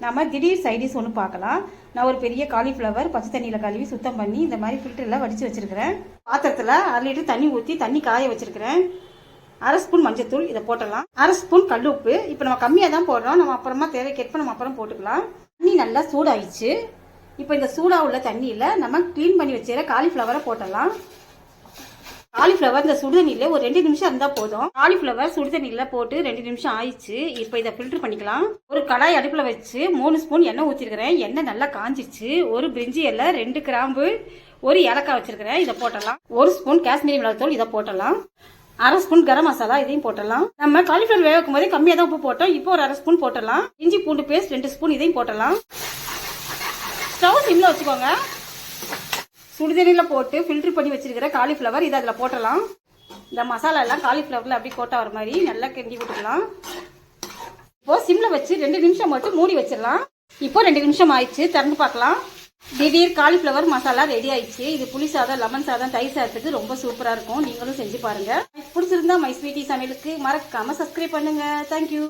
நம்ம திடீர் சைடிஷ் ஒன்று பார்க்கலாம். நான் ஒரு பெரிய காலிஃப்ளவர் பச்சை தண்ணியில் கழுவி சுத்தம் பண்ணி இந்த மாதிரி ஃபில்டரில் வடித்து வச்சுருக்கிறேன். பாத்திரத்தில் 1 லிட்டர் தண்ணி ஊற்றி தண்ணி காய வச்சுருக்கிறேன். 1/2 ஸ்பூன் மஞ்சத்தூள் இதை போட்டலாம். 1/2 ஸ்பூன் கல் உப்பு. இப்போ நம்ம கம்மியாக தான் போடுறோம், நம்ம அப்புறமா தேவைக்கேற்ப நம்ம அப்புறம் போட்டுக்கலாம். தண்ணி நல்லா சூடாயிடுச்சு. இப்போ இந்த சூடாக உள்ள தண்ணியில் நம்ம க்ளீன் பண்ணி வச்சுக்கிற காலிஃப்ளவரை போட்டலாம். காலிஃப்ளவர் இந்த சுடுதண்ணியில் ஒரு 2 நிமிஷம் இருந்தால் போதும். காலிஃப்ளவர் சுடுதண்ணியில் போட்டு 2 நிமிஷம் ஆயிடுச்சு. இப்போ இதை ஃபில்டர் பண்ணிக்கலாம். ஒரு கடாய் அடுப்பில் வச்சு 3 ஸ்பூன் எண்ணெய் ஊற்றிருக்கிறேன். எண்ணெய் நல்லா காஞ்சிச்சு. ஒரு பிரிஞ்சி இலை, 2 கிராம்பு, 1 ஏலக்காய் வச்சிருக்கிறேன். இதை போட்டலாம். 1 ஸ்பூன் காஷ்மீரி மிளகாத்தூள் இதை போட்டலாம். 1/2 ஸ்பூன் கரம் மசாலா இதையும் போட்டலாம். நம்ம காலிஃப்ளவர் வேக வைக்கும் போதே கம்மியாக தான் உப்பு போட்டோம். இப்போ ஒரு 1/2 ஸ்பூன் போட்டலாம். இஞ்சி பூண்டு பேஸ்ட் 2 ஸ்பூன் இதையும் போட்டலாம். ஸ்டவ் சிம்ல வச்சுக்கோங்க. சுடுதண்ணியில் போட்டு ஃபில்டர் பண்ணி வச்சிருக்கிற காலிஃப்ளவர் இதை அதில் போட்டலாம். இந்த மசாலா எல்லாம் காலிஃப்ளவரில் அப்படி கோட்டா வர மாதிரி நல்லா கிண்டி விட்டுக்கலாம். இப்போ சிம்மில் வச்சு 2 நிமிஷம் மட்டும் மூடி வச்சிடலாம். இப்போ 2 நிமிஷம் ஆயிடுச்சு. திறந்து பார்க்கலாம். திடீர் காலிஃப்ளவர் மசாலா ரெடி ஆயிடுச்சு. இது புளி சாதம், லெமன் சாதம், தயிர் சாதத்துக்கு ரொம்ப சூப்பராக இருக்கும். நீங்களும் செஞ்சு பாருங்க. பிடிச்சிருந்தா மை ஸ்வீட்டி சமையலுக்கு மறக்காம சப்ஸ்கிரைப் பண்ணுங்க. தேங்க்யூ.